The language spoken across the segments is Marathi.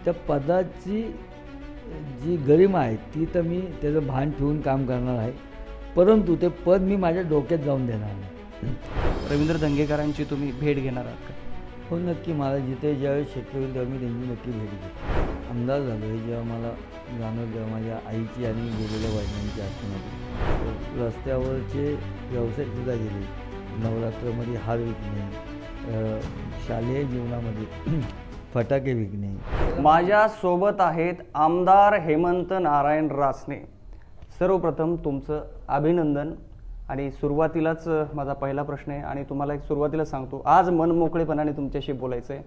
त्या पदाची जी गरिमा आहे ती तर मी त्याचं भान ठेवून काम करणार आहे, परंतु ते पद मी माझ्या डोक्यात जाऊन देणार नाही. रवींद्र दंगेकरांची तुम्ही भेट घेणार आहात का? हो, नक्की. मला जिथे ज्यावेळेस शक्य होईल तेव्हा मी त्यांची नक्की भेट घेईन. आमदार झालो आहे जेव्हा मला जाणवलं, तेव्हा माझ्या आईची आणि गेलेल्या वडिलांची आठवण आली. रस्त्यावरचे व्यवसायसुद्धा गेले. नवरात्रामध्ये हार विकणे, शालेय जीवनामध्ये फटाके विकणे. माझ्या सोबत आहेत आमदार हेमंत नारायण रासने. सर्वप्रथम तुमचं अभिनंदन. आणि सुरुवातीलाच माझा पहिला प्रश्न आहे आणि तुम्हाला एक सुरुवातीला सांगतो, आज मनमोकळेपणाने तुमच्याशी बोलायचं आहे.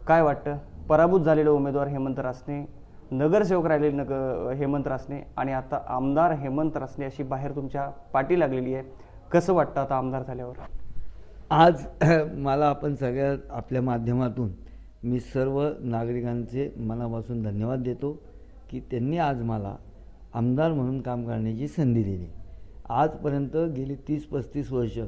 काय वाटतं, पराभूत झालेले उमेदवार हेमंत रासने, नगरसेवक राहिलेले हेमंत रासने आणि आता आमदार हेमंत रासने अशी बाहेर तुमच्या पाठी लागलेली आहे. कसं वाटतं आता आमदार झाल्यावर? आज मला आपण सगळ्या आपल्या माध्यमातून मी सर्व नागरिकांचे मनापासून धन्यवाद देतो की त्यांनी आज मला आमदार म्हणून काम करण्याची संधी दिली. आजपर्यंत गेली 30-35 वर्ष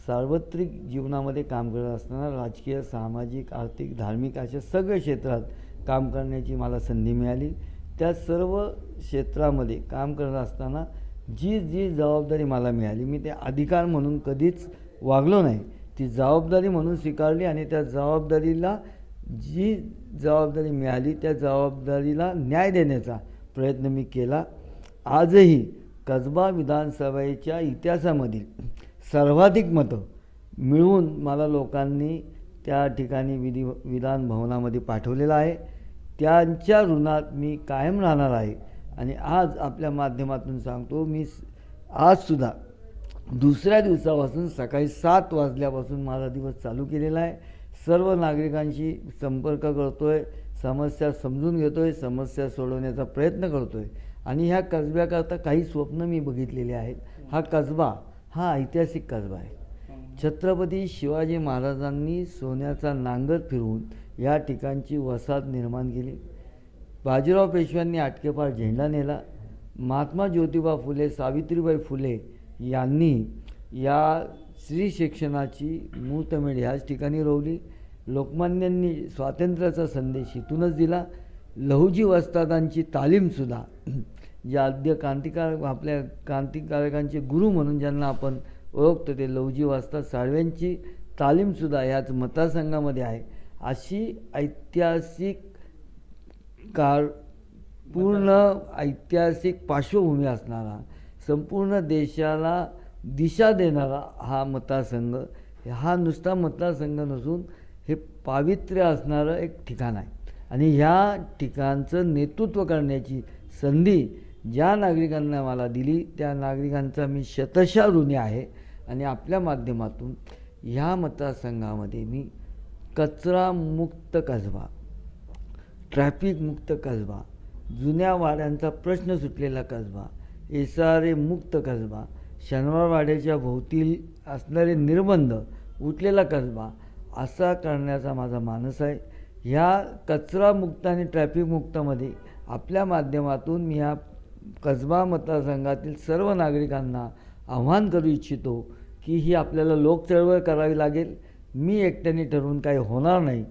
सार्वत्रिक जीवनामध्ये काम करत असताना राजकीय, सामाजिक, आर्थिक, धार्मिक अशा सगळ्या क्षेत्रात काम करण्याची मला संधी मिळाली. त्या सर्व क्षेत्रामध्ये काम करत असताना जी जी जबाबदारी मला मिळाली, मी ते अधिकार म्हणून कधीच वागलो नाही. ती जबाबदारी म्हणून स्वीकारली आणि त्या जबाबदारीला जी जबाबदारी मिळाली त्या जबाबदारीला न्याय देण्याचा प्रयत्न मी केला. आजही कसबा विधानसभेच्या इतिहासामधील सर्वाधिक मतं मिळवून मला लोकांनी त्या ठिकाणी विधान भवनामध्ये पाठवलेलं आहे. त्यांच्या ऋणात मी कायम राहणार आहे. आणि आज आपल्या माध्यमातून सांगतो, मी आजसुद्धा दुसऱ्या दिवसापासून सकाळी 7 वाजल्यापासून माझा दिवस चालू केलेला आहे. सर्व नागरिकांशी संपर्क करतो आहे, समस्या समजून घेतो आहे, समस्या सोडवण्याचा प्रयत्न करतो आहे. आणि ह्या कसब्याकरता काही स्वप्न मी बघितलेली आहेत. हा कसबा हा ऐतिहासिक कसबा आहे. छत्रपती शिवाजी महाराजांनी सोन्याचा नांगर फिरवून या ठिकाणची वसाहत निर्माण केली. बाजीराव पेशव्यांनी आटकेपार झेंडा नेला. महात्मा ज्योतिबा फुले, सावित्रीबाई फुले यांनी या स्त्री शिक्षणाची मुहूर्तमेढ ह्याच ठिकाणी रोवली. लोकमान्यांनी स्वातंत्र्याचा संदेश इथूनच दिला. लहुजी वस्तादांची तालीमसुद्धा, ज्या आद्य आपल्या क्रांतिकारकांचे गुरु म्हणून ज्यांना आपण ओळखतो, ते लहुजी वस्ताद साळव्यांची तालीमसुद्धा याच मतदारसंघामध्ये आहे. अशी ऐतिहासिक पूर्ण ऐतिहासिक पार्श्वभूमी असणारा, संपूर्ण देशाला दिशा देणारा हा मतदारसंघ, हा नुसता मतदारसंघ नसून हे पावित्र्य असणारं एक ठिकाण आहे. आणि ह्या ठिकाणचं नेतृत्व करण्याची संधी ज्या नागरिकांना मला दिली त्या नागरिकांचा मी शतशः ऋणी आहे. आणि आपल्या माध्यमातून ह्या मतदारसंघामध्ये मी कचरामुक्त कसबा, ट्रॅफिकमुक्त कसबा, जुन्या वाड्यांचा प्रश्न सुटलेला कसबा, SRA मुक्त कसबा, शनिवारवाड्याच्या भोवती असणारे निर्बंध उठलेला कसबा असा करण्याचा माझा मानस आहे. ह्या कचरामुक्त आणि ट्रॅफिकमुक्तमध्ये आपल्या माध्यमातून मी ह्या कसबा मतदारसंघातील सर्व नागरिकांना आव्हान करू इच्छितो की ही आपल्याला लोकचळवळ करावी लागेल. मी एकट्याने ठरवून काही होणार नाही.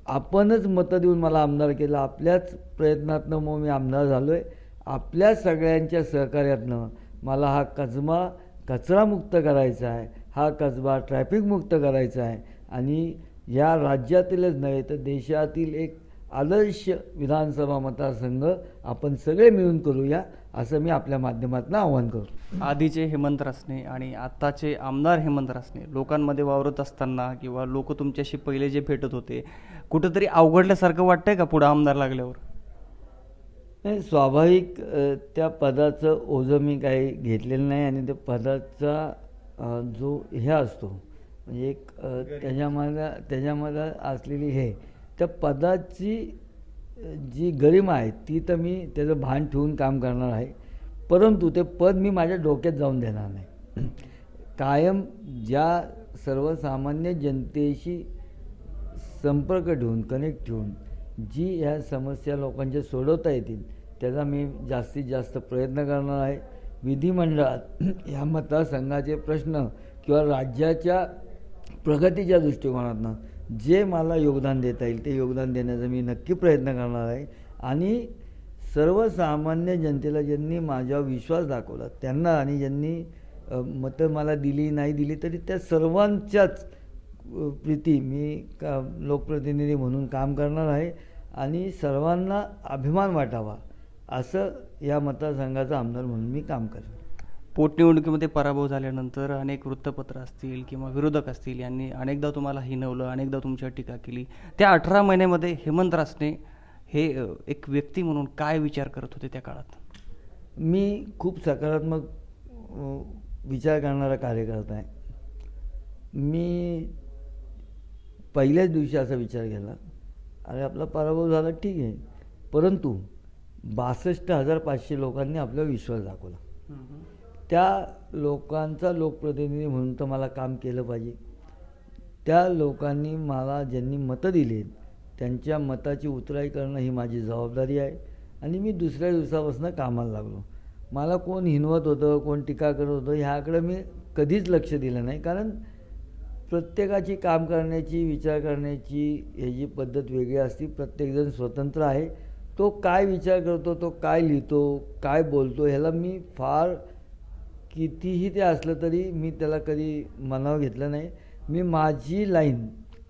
आपणच मतं देऊन मला आमदार केलं. आपल्याच प्रयत्नातनं मग मी आमदार झालो आहे. आपल्या सगळ्यांच्या सहकार्यातनं मला हा कसबा कचरामुक्त करायचा आहे, हा कसबा ट्रॅफिकमुक्त करायचा आहे. आणि या राज्यातीलच नव्हे तर देशातील एक आदर्श विधानसभा मतदारसंघ आपण सगळे मिळून करूया, असं मी आपल्या माध्यमातून आवाहन करतो. आधीचे हेमंत रासने आणि आत्ताचे आमदार हेमंत रासने लोकांमध्ये वावरत असताना किंवा लोक तुमच्याशी पहिले जे भेटत होते, कुठंतरी अवघडल्यासारखं वाटतंय का पुढं आमदार लागल्यावर? नाही, स्वाभाविक त्या पदाचं ओझं मी काही घेतलेलं नाही. आणि त्या पदाचा जो हे असतो म्हणजे एक त्याच्यामध्ये असलेली त्या पदाची जी गरिमा आहे ती तर मी त्याचं भान ठेवून काम करणार आहे, परंतु ते पद मी माझ्या डोक्यात जाऊन देणार नाही. कायम ज्या सर्वसामान्य जनतेशी संपर्क ठेवून, कनेक्ट ठेवून जी ह्या समस्या लोकांच्या सोडवता येतील त्याचा मी जास्तीत जास्त प्रयत्न करणार आहे. विधिमंडळात ह्या मतदारसंघाचे प्रश्न किंवा राज्याच्या प्रगतीच्या दृष्टिकोनातून जे मला योगदान देता येईल ते योगदान देण्याचा मी नक्की प्रयत्न करणार आहे. आणि सर्वसामान्य जनतेला ज्यांनी माझ्यावर विश्वास दाखवला त्यांना आणि ज्यांनी मतं मला दिली नाही दिली तरी त्या सर्वांच्याच प्रीती मी लोकप्रतिनिधी म्हणून काम करणार आहे आणि सर्वांना अभिमान वाटावा असं या मतदारसंघाचा आमदार म्हणून मी काम करेन. पोटनिवडणुकीमध्ये पराभव झाल्यानंतर अनेक वृत्तपत्र असतील किंवा विरोधक असतील यांनी अनेकदा तुम्हाला हिणवलं, अनेकदा तुमच्यावर टीका केली. त्या 18 महिन्यामध्ये हेमंत रासने हे एक व्यक्ती म्हणून काय विचार करत होते त्या काळात? मी खूप सकारात्मक विचार करणारा कार्यकर्ता आहे. मी पहिल्याच दिवशी असा विचार केला, अरे आपला पराभव झाला ठीक आहे, परंतु 62,500 लोकांनी आपल्यावर विश्वास दाखवला. त्या लोकांचा लोकप्रतिनिधी म्हणून तर मला काम केलं पाहिजे. त्या लोकांनी मला ज्यांनी मतं दिली त्यांच्या मताची उतराई करणं ही माझी जबाबदारी आहे. आणि मी दुसऱ्या दिवसापासून कामाला लागलो. मला कोण हिणवत होतं, कोण टीका करत होतं ह्याकडं मी कधीच लक्ष दिलं नाही. कारण प्रत्येकाची काम करण्याची, विचार करण्याची ह्याची पद्धत वेगळी असते. प्रत्येकजण स्वतंत्र आहे. तो काय विचार करतो, तो काय लिहितो, काय बोलतो ह्याला मी फार कितीही ते असलं तरी मी त्याला कधी मनावर घेतलं नाही. मी माझी लाईन,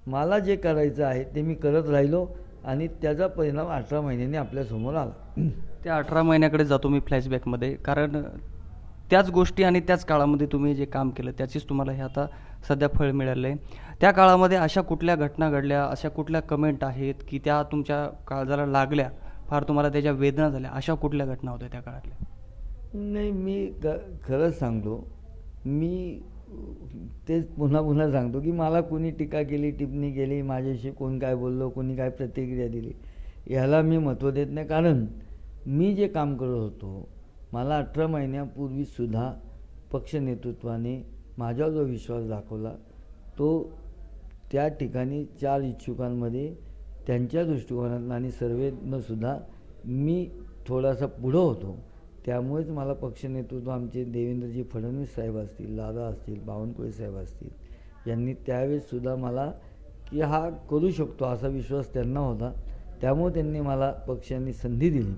मला जे करायचं आहे ते मी करत राहिलो आणि त्याचा परिणाम 18 महिन्यांनी आपल्यासमोर आला. त्या 18 महिन्याकडे जातो मी फ्लॅशबॅकमध्ये, कारण त्याच गोष्टी आणि त्याच काळामध्ये तुम्ही जे काम केलं त्याचीच तुम्हाला हे आता सध्या फळ मिळालं आहे. त्या काळामध्ये अशा कुठल्या घटना घडल्या, अशा कुठल्या कमेंट आहेत की त्या तुमच्या काळजाला लागल्या, फार तुम्हाला त्याच्या वेदना झाल्या, अशा कुठल्या घटना होत्या त्या काळातल्या? नाही, मी खरंच सांगतो, मी तेच पुन्हा पुन्हा सांगतो की मला कोणी टीका केली, टिप्पणी केली, माझ्याशी कोण काय बोललो, कोणी काय प्रतिक्रिया दिली ह्याला मी महत्त्व देत नाही. कारण मी जे काम करत होतो, मला 18 महिन्यापूर्वीसुद्धा पक्ष नेतृत्वाने माझ्यावर जो विश्वास दाखवला तो त्या ठिकाणी 4 इच्छुकांमध्ये त्यांच्या दृष्टिकोनातून आणि सर्वेतनंसुद्धा मी थोडासा पुढं होतो. त्यामुळेच मला पक्ष नेतृत्व आमचे देवेंद्रजी फडणवीस साहेब असतील, दादा असतील, बावनकुळे साहेब असतील, यांनी त्यावेळेससुद्धा मला की हा करू शकतो असा विश्वास त्यांना होता. त्यामुळे त्यांनी मला पक्षांनी संधी दिली.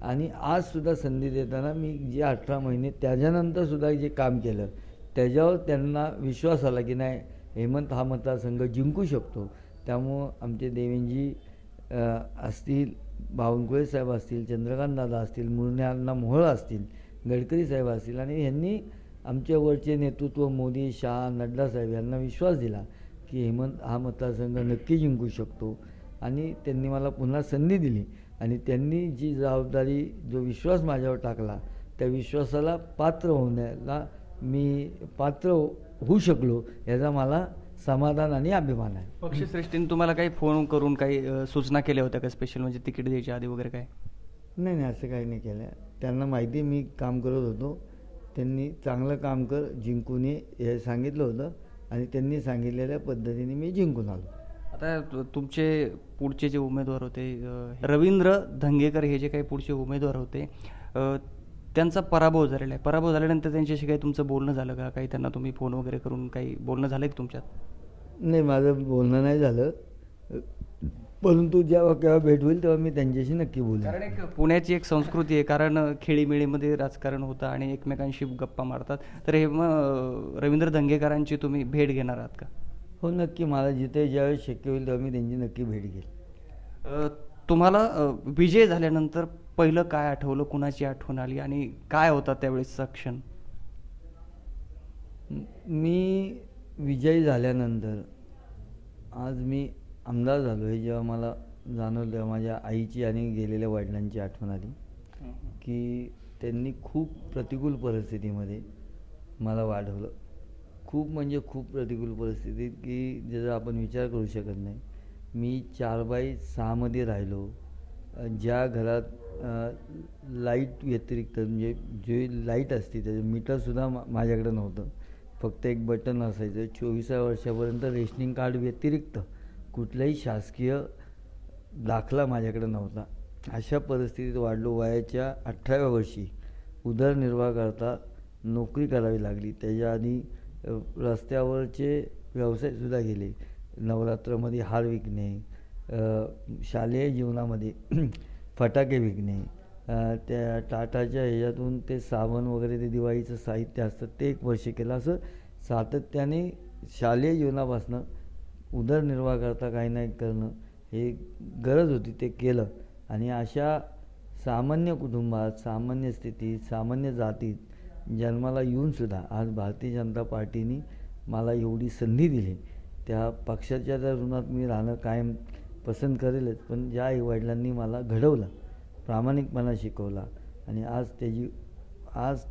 आणि आजसुद्धा संधी देताना मी जे 18 महिने त्याच्यानंतरसुद्धा जे काम केलं त्याच्यावर त्यांना विश्वास आला की नाही, हेमंत हा मतदारसंघ जिंकू शकतो. त्यामुळं आमचे देवेंद्रजी असतील, बावनकुळे साहेब असतील, चंद्रकांत दादा असतील, मुरण्यांना मोहोळ असतील, गडकरी साहेब असतील आणि यांनी आमच्यावरचे नेतृत्व मोदी, शहा, नड्डा साहेब यांना विश्वास दिला की हेमंत हा मतदारसंघ नक्की जिंकू शकतो. आणि त्यांनी मला पुन्हा संधी दिली आणि त्यांनी जी जबाबदारी, जो विश्वास माझ्यावर टाकला त्या विश्वासाला पात्र होण्याला मी पात्र होऊ शकलो याचा मला समाधान आणि अभिमान आहे. पक्षश्रेष्ठींनी तुम्हाला काही फोन करून काही सूचना केल्या होत्या का स्पेशल, म्हणजे तिकीट द्यायच्या आधी वगैरे काय? नाही, असं काही नाही केलं. त्यांना माहिती मी काम करत होतो. त्यांनी चांगलं काम कर, जिंकून ये हे सांगितलं होतं आणि त्यांनी सांगितलेल्या पद्धतीने मी जिंकून आलो. आता तुमचे पुढचे जे उमेदवार होते, रवींद्र धंगेकर हे जे काही पुढचे उमेदवार होते, त्यांचा पराभव झालेला आहे. पराभव झाल्यानंतर त्यांच्याशी काही तुमचं बोलणं झालं का? काही त्यांना तुम्ही फोन वगैरे करून काही बोलणं झालं की तुमच्यात? नाही, माझं बोलणं नाही झालं, परंतु जेव्हा केव्हा भेट होईल तेव्हा मी त्यांच्याशी नक्की बोलेन. कारण एक पुण्याची एक संस्कृती आहे, कारण खेळीमेळीमध्ये राजकारण होतं आणि एकमेकांशी गप्पा मारतात. तर हे मग रवींद्र धंगेकरांची तुम्ही भेट घेणार आहात का? हो, नक्की. मला जिथे ज्यावेळेस शक्य होईल तेव्हा मी त्यांची नक्की भेट घेईन. तुम्हाला विजय झाल्यानंतर पहिलं काय आठवलं, कुणाची आठवण आली आणि काय होता त्यावेळेसचा क्षण? मी विजयी झाल्यानंतर आज मी आमदार झालो हे जेव्हा मला जाणवलं तेव्हा माझ्या आईची आणि गेलेल्या वडिलांची आठवण आली की त्यांनी खूप प्रतिकूल परिस्थितीमध्ये मला वाढवलं. खूप म्हणजे खूप प्रतिकूल परिस्थितीत की ज्याचा आपण विचार करू शकत नाही. मी 4x6 राहिलो. ज्या घरात लाईट व्यतिरिक्त म्हणजे जे लाईट असते त्याचं मीटरसुद्धा माझ्याकडे नव्हतं. फक्त एक बटन असायचं. 24व्या वर्षापर्यंत रेशनिंग कार्ड व्यतिरिक्त कुठलाही शासकीय दाखला माझ्याकडे नव्हता. अशा परिस्थितीत वाढलो. वयाच्या 18व्या वर्षी उदरनिर्वाह करता नोकरी करावी लागली. त्याच्या आधी रस्त्यावरचे व्यवसायसुद्धा गेले. नवरात्रामध्ये हार विकणे, शालेय जीवनामध्ये फटाके विकणे, त्या टाटाच्या ह्याच्यातून ते साबण वगैरे ते दिवाळीचं साहित्य असतं ते एक वर्ष केलं. असं सातत्याने शालेय जीवनापासनं उदरनिर्वाह करता काही नाही करणं हे गरज होती, ते केलं. आणि अशा सामान्य कुटुंबात, सामान्य स्थितीत, सामान्य जातीत जन्माला येऊनसुद्धा आज भारतीय जनता पार्टीने मला एवढी संधी दिली. त्या पक्षाच्या त्या ऋणात मी राहणं कायम पसंत करेलच, पण ज्या आईवडिलांनी मला घडवलं, प्रामाणिकपणा शिकवला आणि आज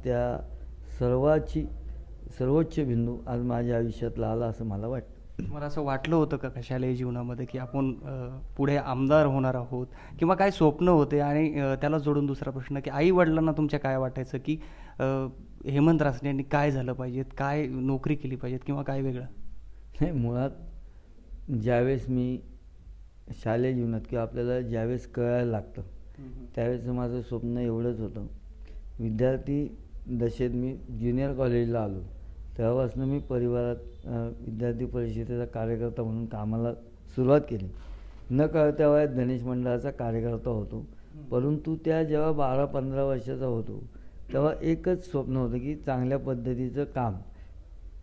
त्या सर्वोच्च बिंदू आज माझ्या आयुष्यातला आला असं मला वाटतं. मला असं वाटलं होतं का शालेय जीवनामध्ये की आपण पुढे आमदार होणार आहोत, किंवा काय स्वप्न होते? आणि त्याला जोडून दुसरा प्रश्न की आई वडिलांना तुमच्या काय वाटायचं की हेमंत रासने यांनी काय झालं पाहिजेत, काय नोकरी केली पाहिजेत, किंवा काय वेगळं? नाही, मुळात ज्यावेळेस मी शालेय जीवनात किंवा आपल्याला ज्यावेळेस कळायला लागतं त्यावेळेस माझं स्वप्न एवढंच होतं. विद्यार्थी दशेत मी ज्युनियर कॉलेजला आलो तेव्हापासून मी परिवारात विद्यार्थी परिषदेचा कार्यकर्ता म्हणून कामाला सुरुवात केली. न कळत्या वयात गणेश मंडळाचा कार्यकर्ता होतो. परंतु त्या जेव्हा 12-15 वर्षाचा होतो तेव्हा एकच स्वप्न होतं की चांगल्या पद्धतीचं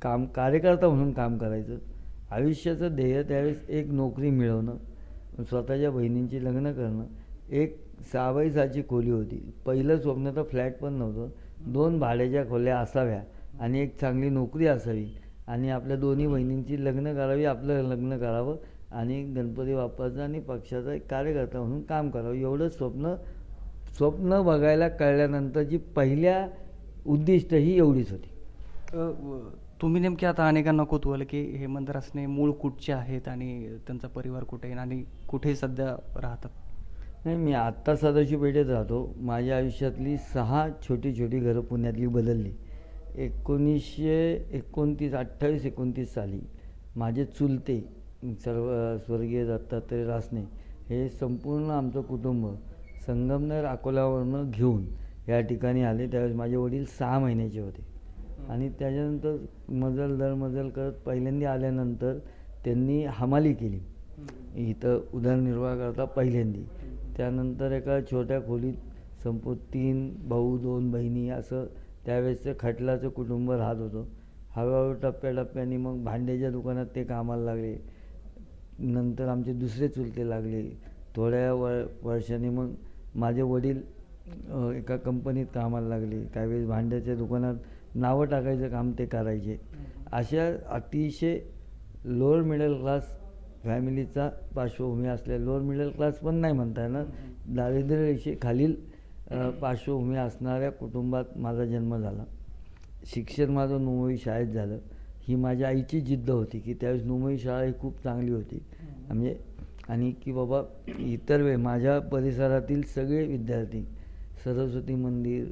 काम कार्यकर्ता म्हणून काम करायचं. आयुष्याचं ध्येय त्यावेळेस एक नोकरी मिळवणं, स्वतःच्या बहिणींची लग्न करणं. एक 6 बाय 6ची खोली होती. पहिलं स्वप्न तर फ्लॅट पण नव्हतं, 2 भाड्याच्या खोल्या असाव्या आणि एक चांगली नोकरी असावी आणि आपल्या दोन्ही बहिणींची लग्न करावी, आपलं लग्न करावं आणि गणपती बाप्पाचा आणि पक्षाचा एक कार्यकर्ता म्हणून काम करावं. एवढं स्वप्न बघायला कळल्यानंतरची पहिल्या उद्दिष्ट ही एवढीच होती. तुम्ही नेमके आता अनेकांना कुतूहल की हेमंत रासने मूळ कुठचे आहेत आणि त्यांचा परिवार कुठे आहे आणि कुठे सध्या राहतात? नाही, मी आत्ता सदाशिव पेठेत राहतो. माझ्या आयुष्यातली 6 छोटी छोटी घरं पुण्यातली बदलली. 28-29 साली माझे चुलते स्वर्गीय दत्तात्रय रासने हे संपूर्ण आमचं कुटुंब संगमनेर अकोल्यावरनं घेऊन या ठिकाणी आले. त्यावेळेस माझे वडील 6 महिन्याचे होते आणि त्याच्यानंतर मजल करत पहिल्यांदा आल्यानंतर त्यांनी हमाली केली इथं उदरनिर्वाह करता पहिल्यांदी. त्यानंतर एका छोट्या खोलीत 3 भाऊ 2 बहिणी असं त्यावेळेसचं खटलाचं कुटुंब राहत होतं. हळूहळू टप्प्याटप्प्याने मग भांड्याच्या दुकानात ते कामाला लागले. नंतर आमचे दुसरे चुलते लागले. थोड्या वर्षांनी मग माझे वडील एका कंपनीत कामाला लागले. त्यावेळेस भांड्याच्या दुकानात नावं टाकायचं काम ते करायचे. अशा अतिशय लोअर मिडल क्लास फॅमिलीचा पार्श्वभूमी असल्या, लोअर मिडल क्लास पण नाही म्हणता येणार, दारिद्र्य रेषेखालील पार्श्वभूमी असणाऱ्या कुटुंबात माझा जन्म झाला. शिक्षण माझं नुमवी शाळेत झालं. ही माझ्या आईची जिद्द होती की त्यावेळेस नुमवी शाळा ही खूप चांगली होती म्हणजे, आणि की बाबा इतर वेळ माझ्या परिसरातील सगळे विद्यार्थी सरस्वती मंदिर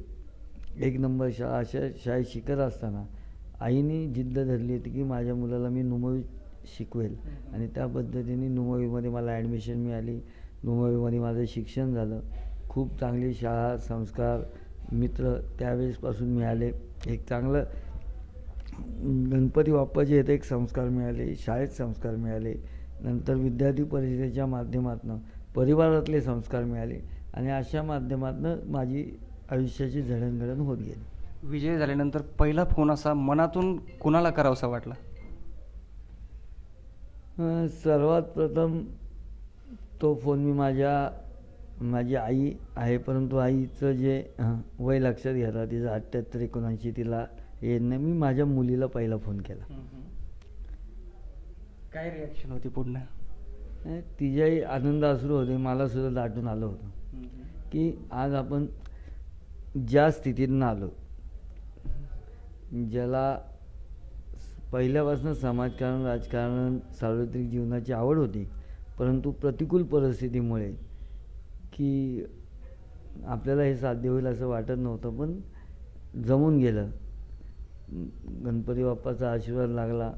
1 नंबर शाळा अशा शाळेत शिकत असताना आईने जिद्द धरली होती की माझ्या मुलाला मी नुमवी शिकवेल आणि त्या पद्धतीने नुमवीमध्ये मला ॲडमिशन मिळाली. नुमवीमध्ये माझं शिक्षण झालं. खूप चांगली शाळा, संस्कार, मित्र त्यावेळेसपासून मिळाले. एक चांगलं गणपती बाप्पाचे येथे एक संस्कार मिळाले, शाळेत संस्कार मिळाले. नंतर विद्यार्थी परिषदेच्या माध्यमातून परिवारातले संस्कार मिळाले आणि अशा माध्यमातून माझी आयुष्याची जडणघडण होत गेली. विजय झाल्यानंतर पहिला फोन असा मनातून कुणाला करावासा वाटला? सर्वात प्रथम तो फोन मी माझी आई आहे, परंतु आईचं जे वय लक्षात घेता तिचं 78-79 तिला हे नाही, मी माझ्या मुलीला पहिला फोन केला. काय रिॲक्शन होती पुढनं? तिच्याही आनंद अश्रू होते. मला सुद्धा दाटून आलं होतं की आज आपण ज्या स्थितीतून आलो, ज्याला पहिल्यापासून समाजकारण, राजकारण, सार्वत्रिक जीवनाची आवड होती, परंतु प्रतिकूल परिस्थितीमुळे की आपल्याला हे साध्य होईल असं वाटत नव्हतं, पण जमून गेलं. गणपती बाप्पाचा आशीर्वाद लागला.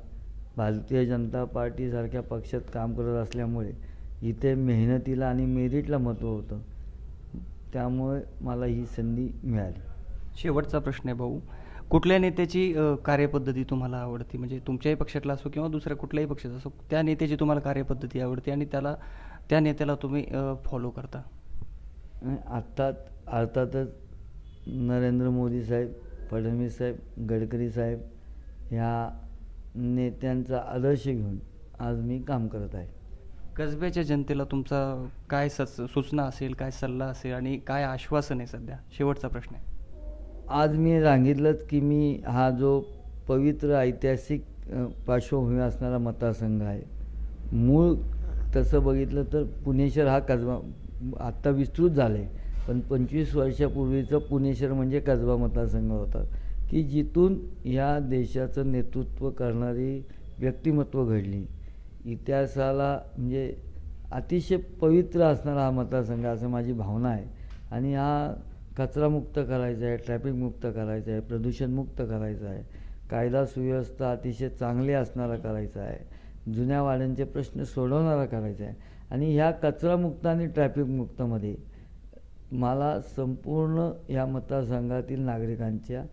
भारतीय जनता पार्टीसारख्या पक्षात काम करत असल्यामुळे इथे मेहनतीला आणि मेरिटला महत्त्व होतं, त्यामुळे मला ही संधी मिळाली. शेवटचा प्रश्न आहे भाऊ, कुठल्या नेत्याची कार्यपद्धती तुम्हाला आवडते, म्हणजे तुमच्याही पक्षातला असो किंवा दुसऱ्या कुठल्याही पक्षाचा असो, त्या नेत्याची तुम्हाला कार्यपद्धती आवडते आणि त्या नेत्याला तुम्ही फॉलो करता? अर्थातच नरेंद्र मोदी साहेब, फडणवीस साहेब, गडकरी साहेब ह्या नेत्यांचा आदर्श घेऊन आज मी काम करत आहे. कसब्याच्या जनतेला तुमचा काय सूचना असेल, काय सल्ला असेल आणि काय आश्वासन आहे सध्या? शेवटचा प्रश्न आहे. आज मी सांगितलंच की मी हा जो पवित्र ऐतिहासिक पार्श्वभूमी असणारा मतदारसंघ आहे, मूळ तसं बघितलं तर पुणे शहर हा कसबा आत्ता विस्तृत झालं आहे, पण 25 वर्षापूर्वीचं पुणे शहर म्हणजे कसबा मतदारसंघ होता की जिथून या देशाचं नेतृत्व करणारी व्यक्तिमत्व घडली. इतिहासाला म्हणजे अतिशय पवित्र असणारा हा मतदारसंघ असं माझी भावना आहे. आणि हा कचरामुक्त करायचा आहे, ट्रॅफिकमुक्त करायचा आहे, प्रदूषणमुक्त करायचा आहे, कायदा सुव्यवस्था अतिशय चांगली असणारा करायचा आहे, जुन्या वाड्यांचे प्रश्न सोडवणारा करायचा आहे. आणि ह्या कचरामुक्त आणि ट्रॅफिकमुक्तमध्ये मला संपूर्ण या मतदारसंघातील नागरिकांच्या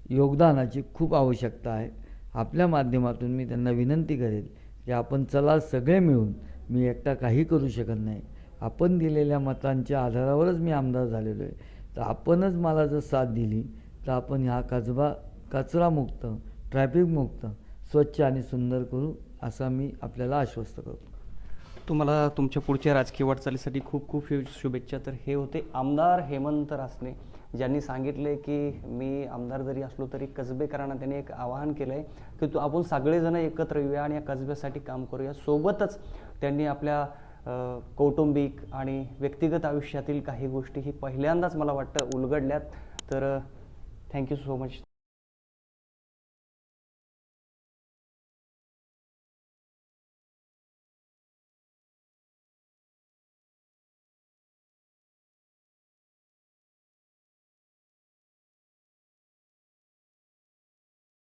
योगदानाची खूप आवश्यकता आहे. आपल्या माध्यमातून मी त्यांना विनंती करेल की आपण चला सगळे मिळून, मी एकटा काही करू शकत नाही, आपण दिलेल्या मतांच्या आधारावरच मी आमदार झालेलो आहे, तर आपणच मला जर साथ दिली तर आपण हा कसबा कचरामुक्त, ट्रॅफिकमुक्त, स्वच्छ आणि सुंदर करू, असा मी आपल्याला आश्वस्त करतो. तुम्हाला तुमच्या पुढच्या राजकीय वाटचालीसाठी खूप खूप शुभेच्छा. तर हे होते आमदार हेमंत रासने, ज्यांनी सांगितले की मी आमदार जरी असलो तरी कसबेकरांना त्यांनी एक आवाहन केलं आहे की आपण सगळेजण एकत्र येऊया आणि या कसब्यासाठी काम करूया. सोबतच त्यांनी आपल्या कौटुंबिक आणि व्यक्तिगत आयुष्यातील काही गोष्टी ही पहिल्यांदाच मला वाटतं उलगडल्यात. तर थँक्यू सो मच.